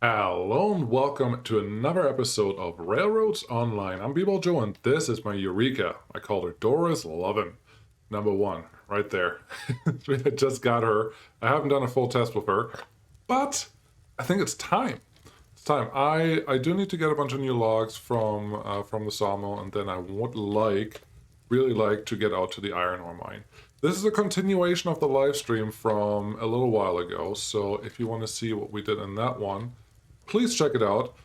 Hello and welcome to another episode of Railroads Online. I'm B-Ball Joe and this is my Eureka. I called her Doris Lovin. Number one, right there. I just got her. I haven't done a full test with her, but I think it's time. It's time. I do need to get a bunch of new logs from the sawmill, and then I would really like to get out to the iron ore mine. This is a continuation of the live stream from a little while ago, so if you want to see what we did in that one, please check it out.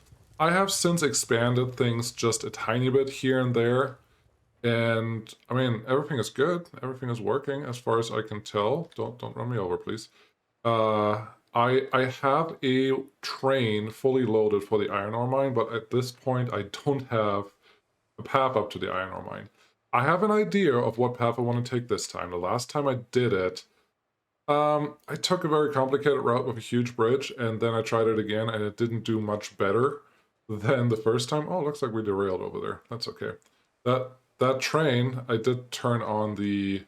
I have since expanded things just a tiny bit here and there. And I mean, everything is good. Everything is working as far as I can tell. Don't run me over, please. I have a train fully loaded for the iron ore mine, but at this point I don't have a path up to the iron ore mine. I have an idea of what path I want to take this time. The last time I did it, I took a very complicated route with a huge bridge, and then I tried it again, and it didn't do much better than the first time. Oh, looks like we derailed over there. That's okay. That train, I did turn on the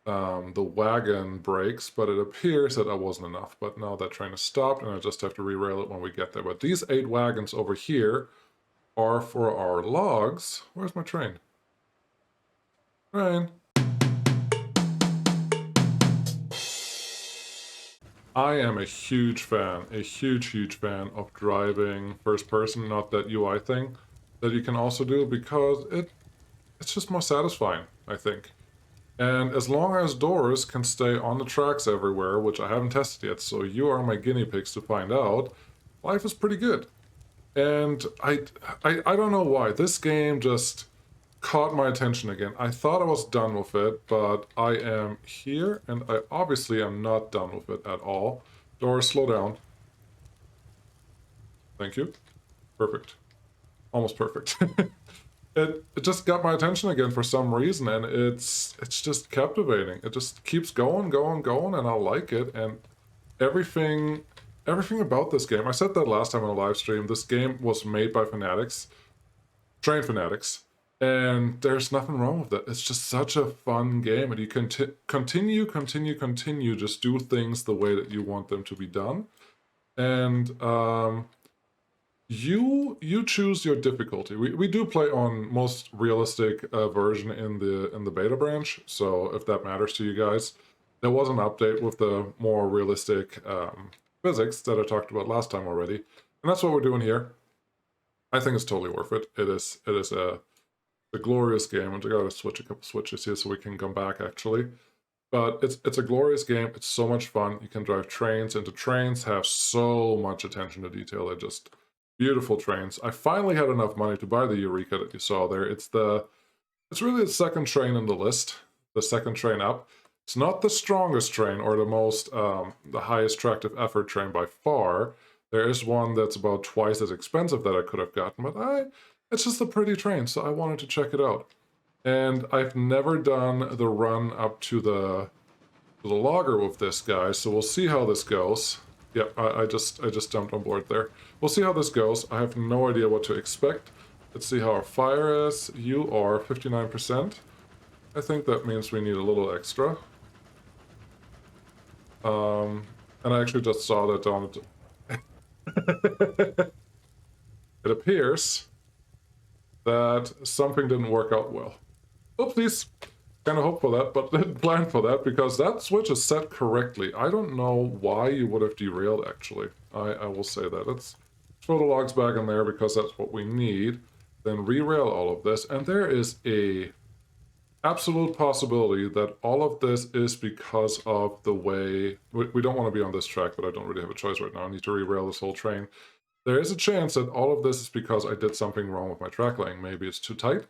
wagon brakes, but it appears that wasn't enough. But now that train is stopped, and I just have to re-rail it when we get there. But these 8 wagons over here are for our logs. Where's my train? Train. I am a huge fan of driving first person, not that UI thing that you can also do, because it's just more satisfying, I think. And as long as doors can stay on the tracks everywhere, which I haven't tested yet, so you are my guinea pigs to find out, life is pretty good. And I don't know why. This game just caught my attention again. I thought I was done with it, but I am here, and I obviously am not done with it at all. Doors, slow down. Thank you. Perfect. Almost perfect. It just got my attention again for some reason, and it's just captivating. It just keeps going, and I like it, and everything about this game. I said that last time on a live stream. This game was made by fanatics, trained fanatics, and there's nothing wrong with it. It's just such a fun game, and you can continue, just do things the way that you want them to be done. And you choose your difficulty. We do play on most realistic version in the beta branch, so if that matters to you guys, there was an update with the more realistic physics that I talked about last time already, and that's what we're doing here. I think it's totally worth it. It is a glorious game, and I gotta switch a couple switches here so we can come back actually. But it's a glorious game. It's so much fun. You can drive trains, and the trains have so much attention to detail. They're just beautiful trains. I finally had enough money to buy the Eureka that you saw there. It's really the second train in the list, the second train up. It's not the strongest train or the most the highest tractive effort train by far. There is one that's about twice as expensive that I could have gotten, but it's just a pretty train, so I wanted to check it out. And I've never done the run up to the logger with this guy, so we'll see how this goes. Yep, I just jumped on board there. We'll see how this goes. I have no idea what to expect. Let's see how our fire is. You are 59%. I think that means we need a little extra. And I actually just saw that down at... It appears that something didn't work out well. Oopsies. Kind of hope for that, but didn't plan for that, because that switch is set correctly. I don't know why you would have derailed, actually. I will say that. Let's throw the logs back in there, because that's what we need. Then re-rail all of this, and there is a absolute possibility that all of this is because of the way... We don't want to be on this track, but I don't really have a choice right now. I need to re-rail this whole train. There is a chance that all of this is because I did something wrong with my track laying. Maybe it's too tight.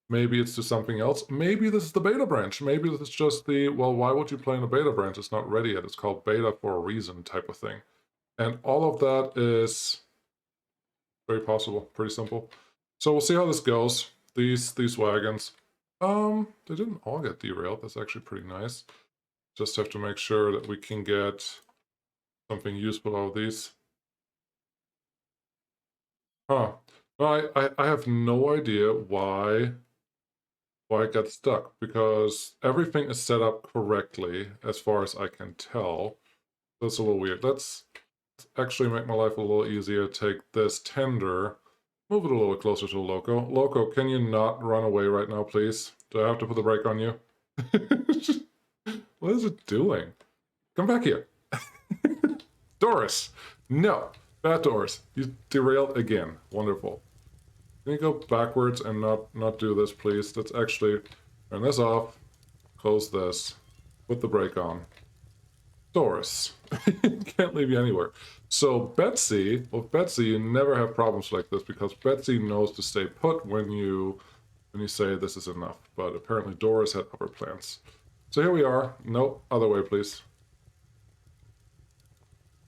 Maybe it's to something else. Maybe this is the beta branch. Maybe this is just the, well, why would you play in a beta branch? It's not ready yet. It's called beta for a reason type of thing. And all of that is very possible. Pretty simple. So we'll see how this goes. These wagons. They didn't all get derailed. That's actually pretty nice. Just have to make sure that we can get something useful out of these. Huh. No, I have no idea why it got stuck, because everything is set up correctly as far as I can tell. That's a little weird. Let's actually make my life a little easier. Take this tender, move it a little closer to the Loco. Loco, can you not run away right now, please? Do I have to put the brake on you? What is it doing? Come back here. Doris! No! Bad Doris. You derailed again. Wonderful. Can you go backwards and not do this, please? Let's actually turn this off, close this, put the brake on. Doris. Can't leave you anywhere. So Betsy, with Betsy, you never have problems like this because Betsy knows to stay put when you say this is enough. But apparently Doris had other plans. So here we are. Nope, other way, please.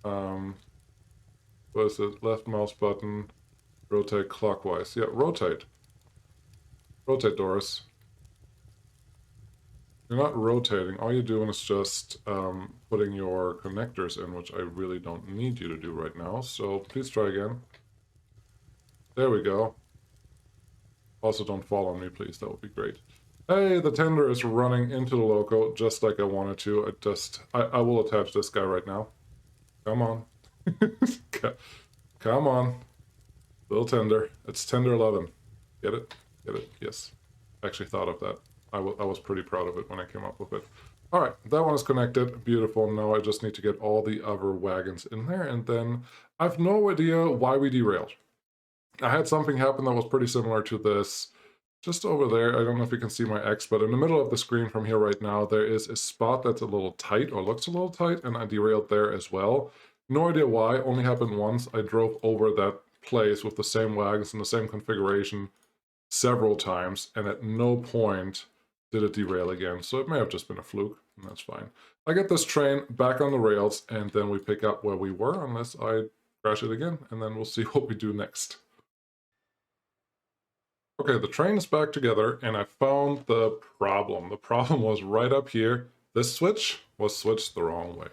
What is it? Left mouse button, rotate clockwise. Yeah, rotate. Rotate, Doris. You're not rotating. All you're doing is just putting your connectors in, which I really don't need you to do right now. So please try again. There we go. Also, don't fall on me, please. That would be great. Hey, the tender is running into the Loco just like I wanted to. I will attach this guy right now. Come on. Come on. Little tender. It's tender 11. Get it? Get it? Yes. I actually thought of that. I was pretty proud of it when I came up with it. All right, that one is connected. Beautiful. Now I just need to get all the other wagons in there, and then I have no idea why we derailed. I had something happen that was pretty similar to this. Just over there, I don't know if you can see my X, but in the middle of the screen from here right now, there is a spot that's a little tight, or looks a little tight, and I derailed there as well. No idea why, only happened once. I drove over that place with the same wagons in the same configuration several times, and at no point did it derail again, so it may have just been a fluke, and that's fine. I get this train back on the rails, and then we pick up where we were, unless I crash it again, and then we'll see what we do next. Okay, the train is back together, and I found the problem. The problem was right up here. This switch was switched the wrong way.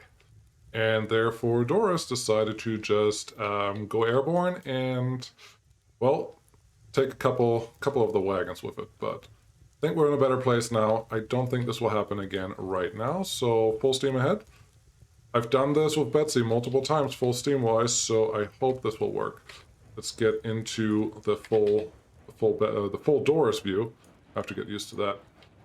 And therefore, Doris decided to just go airborne and, well, take a couple of the wagons with it, but I think we're in a better place now. I don't think this will happen again right now, so full steam ahead. I've done this with Betsy multiple times, full steam wise, so I hope this will work. Let's get into the full Doris view. I have to get used to that.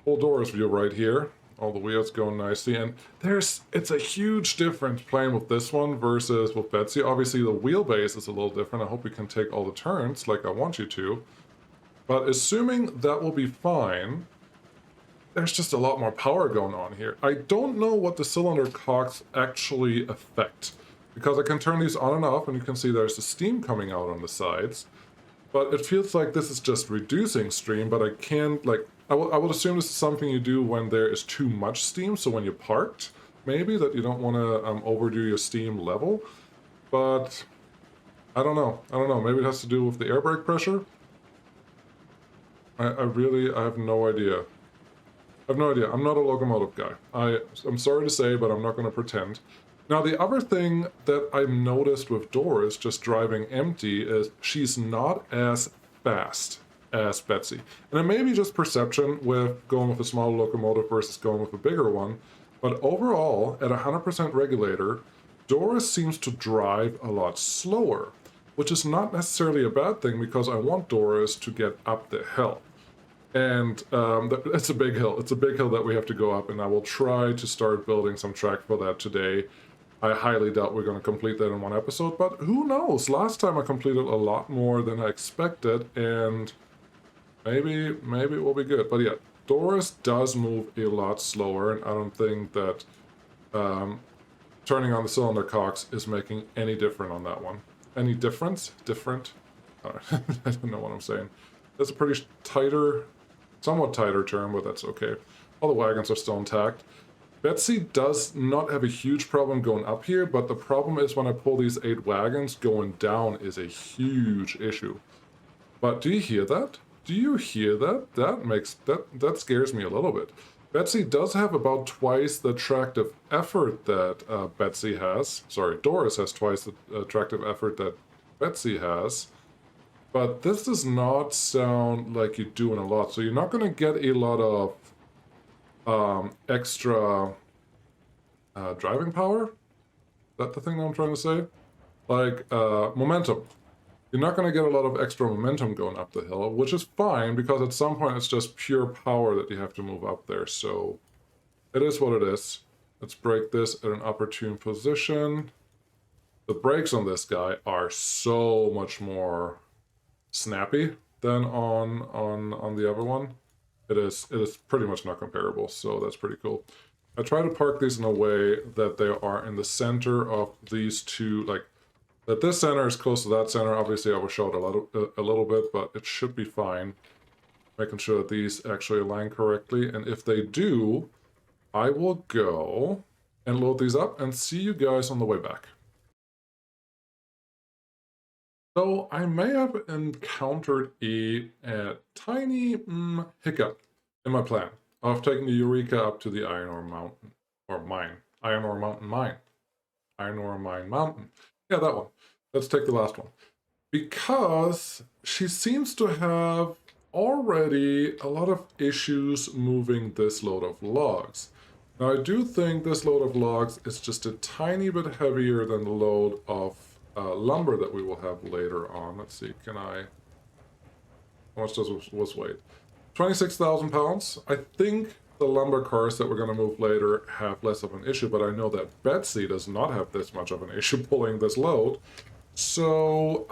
Full Doris view right here. All the wheels going nicely, and it's a huge difference playing with this one versus with Betsy. Obviously, the wheelbase is a little different. I hope we can take all the turns like I want you to. But assuming that will be fine, there's just a lot more power going on here. I don't know what the cylinder cocks actually affect, because I can turn these on and off, and you can see there's the steam coming out on the sides. But it feels like this is just reducing steam, but I can't, like, I would assume this is something you do when there is too much steam, so when you're parked, maybe, that you don't want to overdo your steam level. But I don't know. Maybe it has to do with the air brake pressure? I have no idea. I'm not a locomotive guy. I'm sorry to say, but I'm not going to pretend. Now, the other thing that I've noticed with Doris just driving empty is she's not as fast as Betsy. And it may be just perception with going with a small locomotive versus going with a bigger one, but overall, at 100% regulator, Doris seems to drive a lot slower, which is not necessarily a bad thing because I want Doris to get up the hill. And it's a big hill. It's a big hill that we have to go up, and I will try to start building some track for that today. I highly doubt we're going to complete that in one episode, but who knows? Last time I completed a lot more than I expected, and maybe it will be good. But yeah, Doris does move a lot slower, and I don't think that turning on the cylinder cocks is making any difference on that one. Any difference? Different? I don't know what I'm saying. That's a pretty somewhat tighter term, but that's okay. All the wagons are still intact. Betsy does not have a huge problem going up here, but the problem is when I pull these 8 wagons, going down is a huge issue. But do you hear that? Do you hear that? That scares me a little bit. Betsy does have about twice the tractive effort that Betsy has. Sorry, Doris has twice the tractive effort that Betsy has. But this does not sound like you're doing a lot, so you're not going to get a lot of extra driving power? Is that the thing that I'm trying to say? like momentum. You're not going to get a lot of extra momentum going up the hill, which is fine because at some point it's just pure power that you have to move up there. So it is what it is. Let's break this at an opportune position. The brakes on this guy are so much more snappy than on the other one. It is pretty much not comparable, so that's pretty cool. I try to park these in a way that they are in the center of these two, like that this center is close to that center. Obviously I will show it a little bit, but it should be fine. Making sure that these actually align correctly, and if they do, I will go and load these up and see you guys on the way back. So I may have encountered a tiny hiccup in my plan of taking the Eureka up to the Iron Ore Mountain, or mine. Iron Ore Mountain mine. Iron Ore Mine Mountain. Yeah, that one. Let's take the last one. Because she seems to have already a lot of issues moving this load of logs. Now I do think this load of logs is just a tiny bit heavier than the load of lumber that we will have later on. Let's see, how much does this weight? 26,000 pounds. I think the lumber cars that we're going to move later have less of an issue, but I know that Betsy does not have this much of an issue pulling this load. So,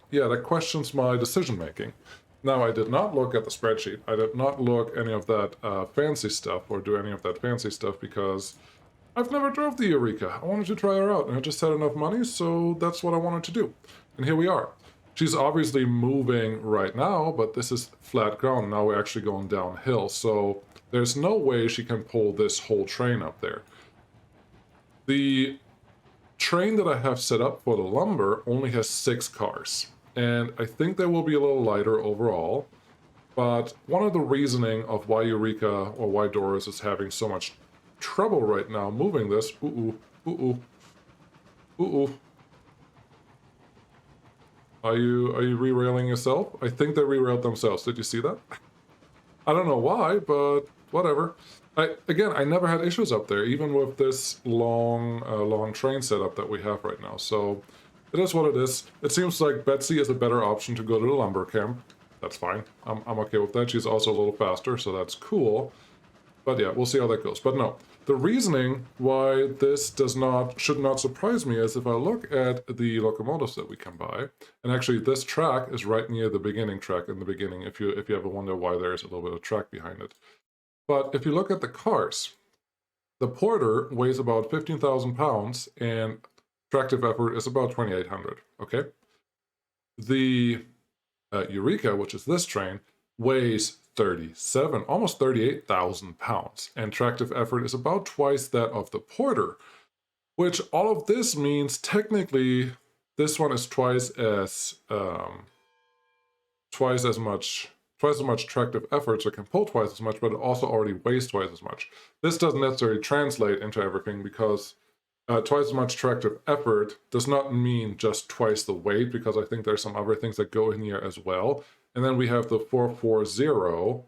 yeah, that questions my decision making. Now, I did not look at the spreadsheet. I did not look any of that fancy stuff or do any of that fancy stuff because I've never drove the Eureka. I wanted to try her out, and I just had enough money, so that's what I wanted to do. And here we are. She's obviously moving right now, but this is flat ground. Now we're actually going downhill, so there's no way she can pull this whole train up there. The train that I have set up for the lumber only has 6 cars, and I think they will be a little lighter overall. But one of the reasoning of why Eureka or why Doris is having so much trouble right now moving this. Are you re-railing yourself? I think they re-railed themselves. Did you see that? I don't know why, but whatever. Again, I never had issues up there, even with this long train setup that we have right now. So it is what it is. It seems like Betsy is a better option to go to the lumber camp. That's fine. I'm okay with that. She's also a little faster, so that's cool. But yeah, we'll see how that goes. But no, the reasoning why this should not surprise me is if I look at the locomotives that we can buy, and actually this track is right near the beginning track in the beginning, if you ever wonder why there's a little bit of track behind it. But if you look at the cars, the Porter weighs about 15,000 pounds and tractive effort is about 2,800, okay? The Eureka, which is this train, weighs 37, almost 38,000 pounds, and tractive effort is about twice that of the Porter, which all of this means technically this one is twice as much tractive effort, so it can pull twice as much, but it also already weighs twice as much. This doesn't necessarily translate into everything because twice as much tractive effort does not mean just twice the weight, because I think there's some other things that go in here as well. And then we have the 440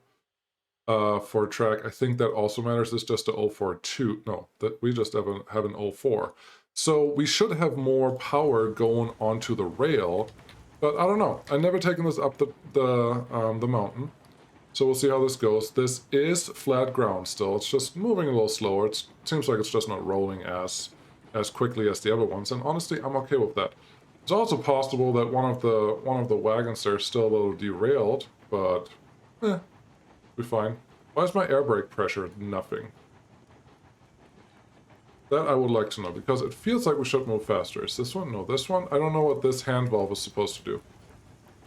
for track. I think that also matters. It's just a 042. No, that we just have an 04. So we should have more power going onto the rail, but I don't know. I've never taken this up the mountain, so we'll see how this goes. This is flat ground still. It's just moving a little slower. It seems like it's just not rolling as quickly as the other ones, and honestly, I'm okay with that. It's also possible that one of the wagons there is still a little derailed, but we're fine. Why is my air brake pressure nothing? That I would like to know, because it feels like we should move faster. Is this one? No, this one? I don't know what this hand valve is supposed to do.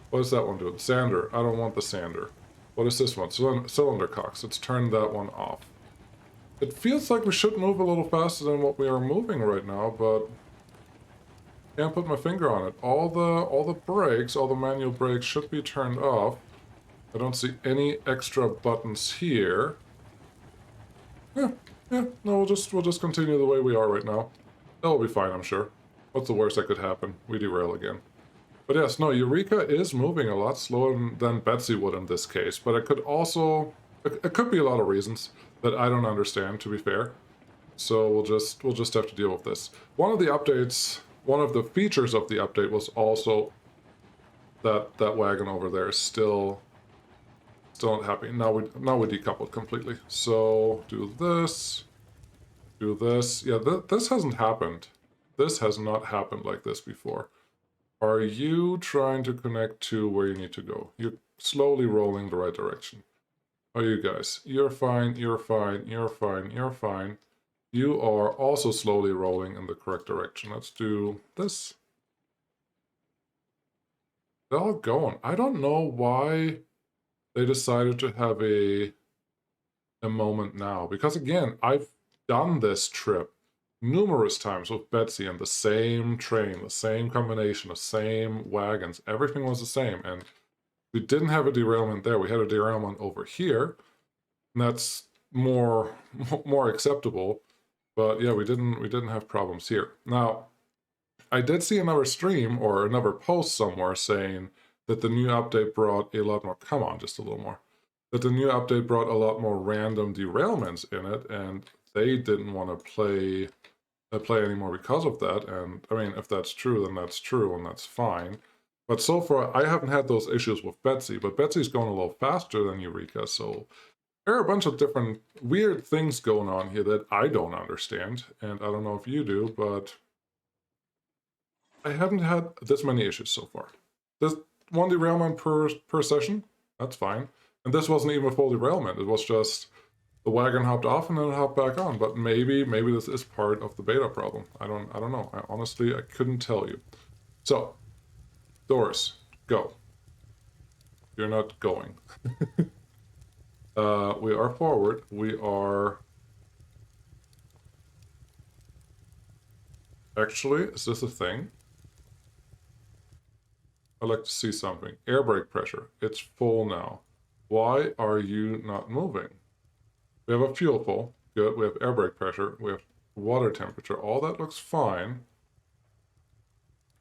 What does that one do? The sander. I don't want the sander. What is this one? Cylinder cocks. Let's turn that one off. It feels like we should move a little faster than what we are moving right now, but can't put my finger on it. All the brakes, all the manual brakes should be turned off. I don't see any extra buttons here. Yeah, no, we'll just continue the way we are right now. That'll be fine, I'm sure. What's the worst that could happen? We derail again. But yes, no, Eureka is moving a lot slower than Betsy would in this case, but it could also, it could be a lot of reasons that I don't understand, to be fair. So we'll just have to deal with this. One of the updates one of the features of the update was also that wagon over there is still not happy. Now we decoupled completely. So do this, do this. Yeah, this hasn't happened. This has not happened like this before. Are you trying to connect to where you need to go? You're slowly rolling the right direction. Are you guys? You're fine, you're fine, you're fine, you're fine. You are also slowly rolling in the correct direction. Let's do this. They're all going. I don't know why they decided to have a moment now. Because again, I've done this trip numerous times with Betsy and the same train, the same combination, the same wagons. Everything was the same. And we didn't have a derailment there. We had a derailment over here. And that's more acceptable. But yeah, we didn't have problems here. Now, I did see another stream or another post somewhere saying that the new update brought a lot more. Come on, just a little more. That the new update brought a lot more random derailments in it, and they didn't want to play anymore because of that. And I mean, if that's true, then that's true, and that's fine. But so far, I haven't had those issues with Betsy. But Betsy's going a little faster than Eureka, so there are a bunch of different weird things going on here that I don't understand, and I don't know if you do, but I haven't had this many issues so far. This one derailment per session, that's fine. And this wasn't even a full derailment. It was just the wagon hopped off and then it hopped back on. But maybe this is part of the beta problem. I don't know. I couldn't tell you. So, doors, go. You're not going. We are forward. We are... Actually, is this a thing? I'd like to see something. Air brake pressure. It's full now. Why are you not moving? We have a fuel full. Good. We have air brake pressure. We have water temperature. All that looks fine.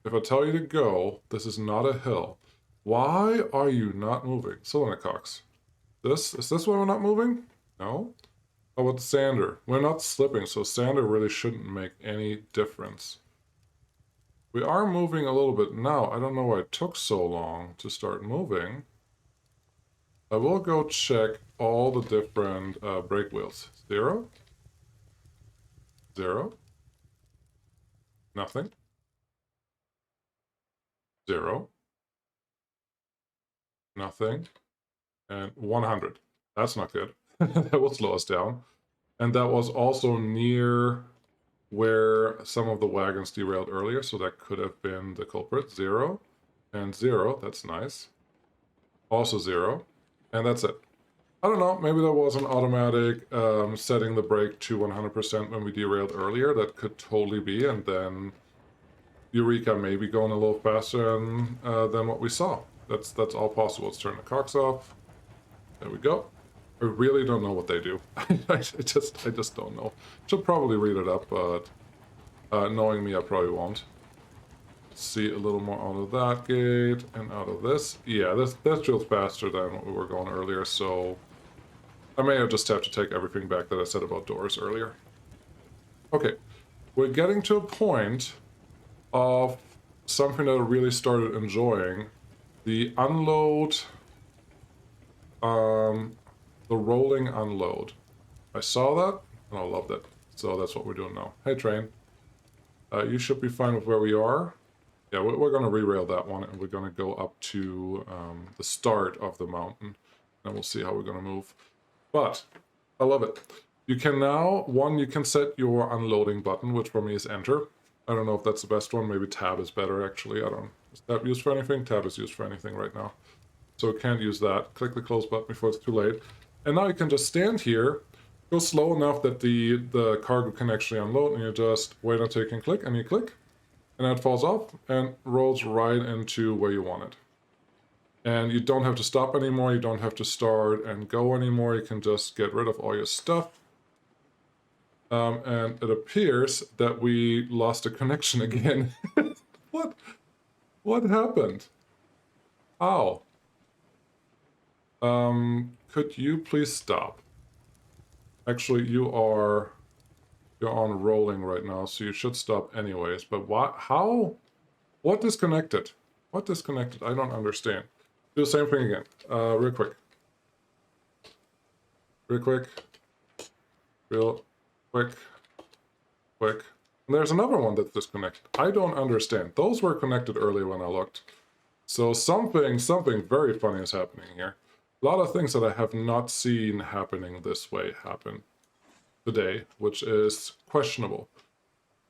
If I tell you to go, this is not a hill. Why are you not moving? Cylinder-Cox. Is this why we're not moving? No? How about the sander? We're not slipping, so sander really shouldn't make any difference. We are moving a little bit now. I don't know why it took so long to start moving. I will go check all the different brake wheels. 0? 0? Nothing? 0? Nothing? And 100. That's not good. That will slow us down. And that was also near where some of the wagons derailed earlier, so that could have been the culprit. 0 and 0. That's nice. Also 0. And that's it. I don't know, maybe there was an automatic setting the brake to 100% when we derailed earlier. That could totally be, and then Eureka may be going a little faster than what we saw. That's all possible. Let's turn the cocks off. There we go. I really don't know what they do. I just don't know. Should probably read it up, but knowing me, I probably won't. Let's see a little more out of that gate and out of this. Yeah, this feels faster than what we were going earlier, so I may just have to take everything back that I said about doors earlier. Okay, we're getting to a point of something that I really started enjoying. The unload, the rolling unload. I saw that, and I loved it. So that's what we're doing now. Hey, train. You should be fine with where we are. Yeah, we're going to re-rail that one, and we're going to go up to the start of the mountain, and we'll see how we're going to move. But I love it. You can now, you can set your unloading button, which for me is enter. I don't know if that's the best one. Maybe tab is better, actually. I don't know. Is tab used for anything? Tab is used for anything right now. So can't use that. Click the close button before it's too late. And now you can just stand here, go slow enough that the cargo can actually unload, and you just wait until you can click, and you click. And then it falls off and rolls right into where you want it. And you don't have to stop anymore, you don't have to start and go anymore, you can just get rid of all your stuff. And it appears that we lost a connection again. What happened? How? Could you please stop? Actually, you're You're on rolling right now, so you should stop anyways. But what? How? What disconnected? What disconnected? I don't understand. Do the same thing again. Real quick. Real quick. Real quick. Quick. And there's another one that's disconnected. I don't understand. Those were connected earlier when I looked. So something very funny is happening here. A lot of things that I have not seen happening this way happen today, which is questionable.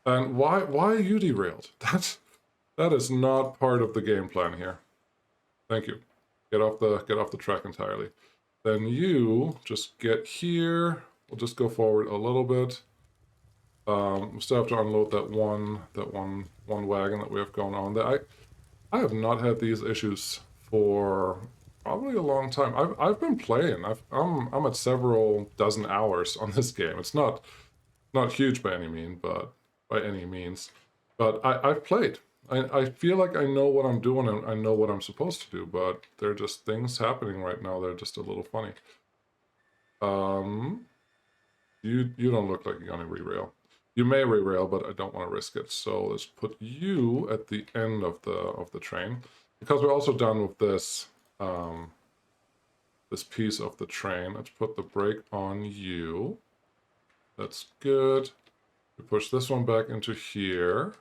And why you derailed? That is not part of the game plan here. Thank you. Get off the track entirely. Then you just get here. We'll just go forward a little bit. We still have to unload that one wagon that we have going on there. I have not had these issues for probably a long time. I've been playing. I'm at several dozen hours on this game. It's not huge by any means, but I've played. I feel like I know what I'm doing and I know what I'm supposed to do, but there are just things happening right now that are just a little funny. You don't look like you're gonna re-rail. You may re-rail, but I don't want to risk it. So let's put you at the end of the train, because we're also done with this this piece of the train. Let's put the brake on you. That's good. We push this one back into here.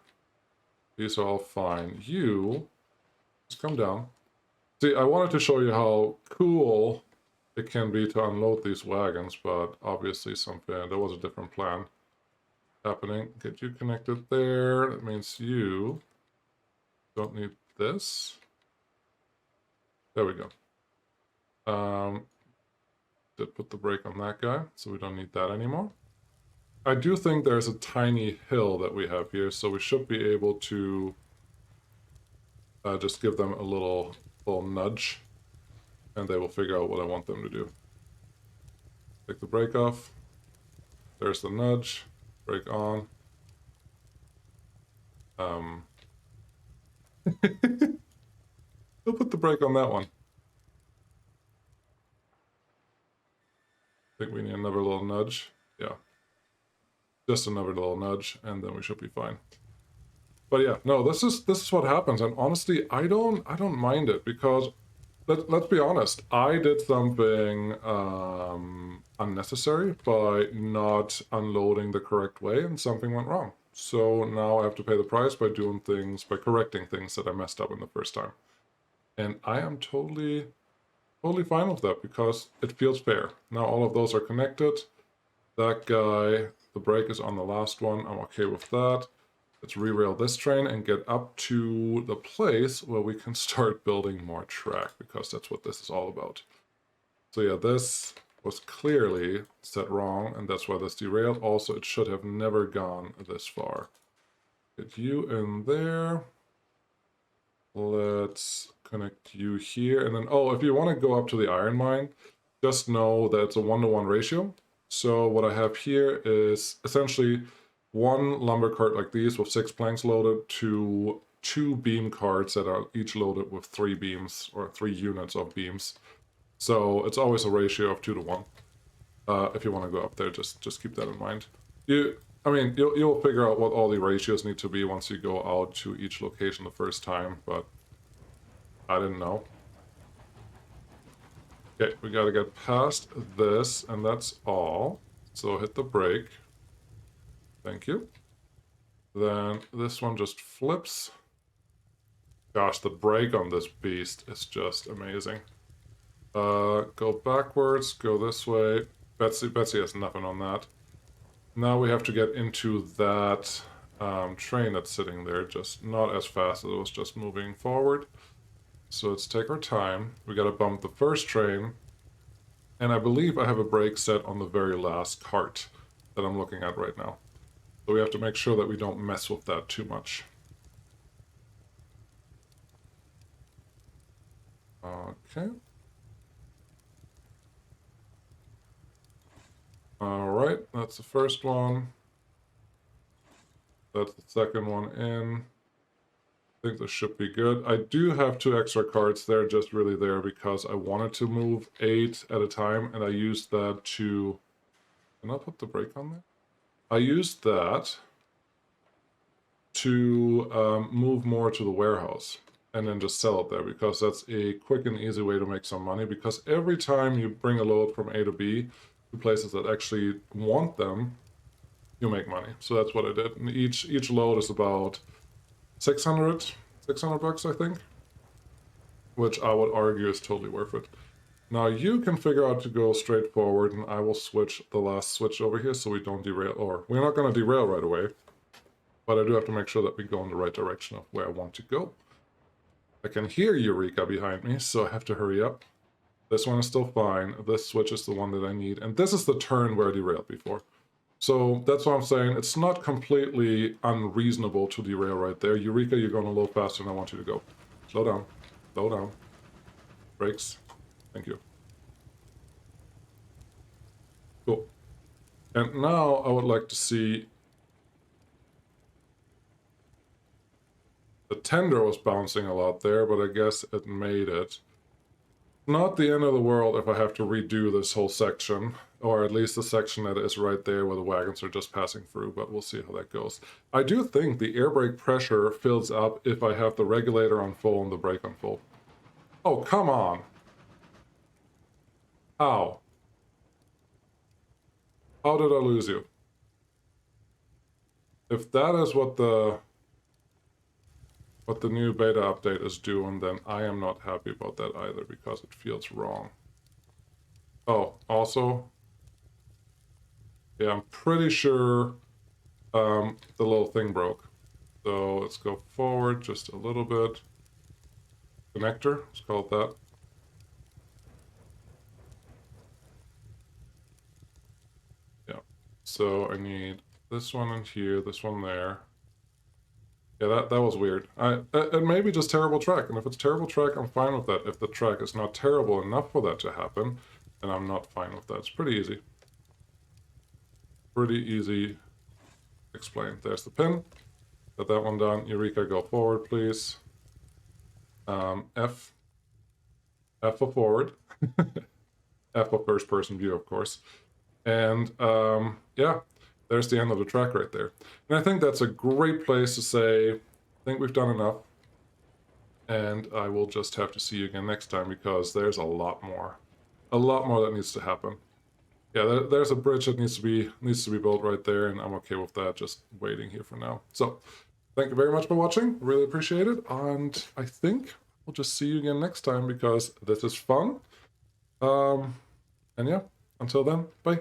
These are all fine. You just come down. See, I wanted to show you how cool it can be to unload these wagons, but obviously there was a different plan happening. Get you connected there. That means you don't need this. There we go. Did put the brake on that guy, so we don't need that anymore. I do think there's a tiny hill that we have here, so we should be able to just give them a little nudge, and they will figure out what I want them to do. Take the brake off. There's the nudge. Brake on. We'll put the brake on that one. I think we need another little nudge. Yeah. Just another little nudge, and then we should be fine. But yeah, no, this is what happens, and honestly, I don't mind it, because let's be honest, I did something unnecessary by not unloading the correct way, and something went wrong. So now I have to pay the price by correcting things that I messed up in the first time. And I am totally fine with that, because it feels fair. Now all of those are connected. That guy, the brake is on the last one. I'm okay with that. Let's re-rail this train and get up to the place where we can start building more track, because that's what this is all about. So yeah, this was clearly set wrong, and that's why this derailed. Also, it should have never gone this far. Get you in there. Let's connect you here, and then, oh, if you want to go up to the iron mine, just know that it's a 1-to-1 ratio. So what I have here is essentially one lumber cart like these with 6 planks loaded to 2 beam carts that are each loaded with 3 beams, or 3 units of beams. So it's always a ratio of 2-to-1. If you want to go up there, just keep that in mind. You'll figure out what all the ratios need to be once you go out to each location the first time, but I didn't know. Okay, we gotta get past this, and that's all. So hit the brake. Thank you. Then this one just flips. Gosh, the brake on this beast is just amazing. Go backwards, go this way. Betsy has nothing on that. Now we have to get into that train that's sitting there, just not as fast as it was just moving forward. So let's take our time. We gotta bump the first train, and I believe I have a brake set on the very last cart that I'm looking at right now. So we have to make sure that we don't mess with that too much. Okay. Alright, that's the first one. That's the second one in. I think this should be good. I do have 2 extra carts there, just really there because I wanted to move 8 at a time, and I used that to... Can I put the brake on there? I used that to move more to the warehouse and then just sell it there, because that's a quick and easy way to make some money, because every time you bring a load from A to B to places that actually want them, you make money. So that's what I did. And each load is about 600 bucks, I think, which I would argue is totally worth it. Now you can figure out to go straight forward, and I will switch the last switch over here so we don't derail, or we're not going to derail right away, but I do have to make sure that we go in the right direction of where I want to go. I can hear Eureka behind me, so I have to hurry up. This one is still fine. This switch is the one that I need, and this is the turn where I derailed before. So that's what I'm saying. It's not completely unreasonable to derail right there. Eureka, you're going a little faster than I want you to go. Slow down. Slow down. Brakes. Thank you. Cool. And now I would like to see... The tender was bouncing a lot there, but I guess it made it. Not the end of the world if I have to redo this whole section, or at least the section that is right there where the wagons are just passing through, but we'll see how that goes. I do think the air brake pressure fills up if I have the regulator on full and the brake on full. Oh, come on. How? How did I lose you? If that is what the new beta update is doing, then I am not happy about that either, because it feels wrong. Oh, also, yeah, I'm pretty sure the little thing broke. So let's go forward just a little bit. Connector, let's call it that. Yeah, so I need this one in here, this one there. Yeah, that was weird. It may be just terrible track, and if it's terrible track, I'm fine with that. If the track is not terrible enough for that to happen, then I'm not fine with that. It's pretty easy. Pretty easy explained. There's the pin. Got that one done. Eureka, go forward, please. F for forward. F for first person view, of course. And yeah, there's the end of the track right there. And I think that's a great place to say, I think we've done enough. And I will just have to see you again next time, because there's a lot more that needs to happen. Yeah, there's a bridge that needs to be built right there, and I'm okay with that, just waiting here for now. So thank you very much for watching. Really appreciate it. And I think we'll just see you again next time, because this is fun. And yeah, until then, bye.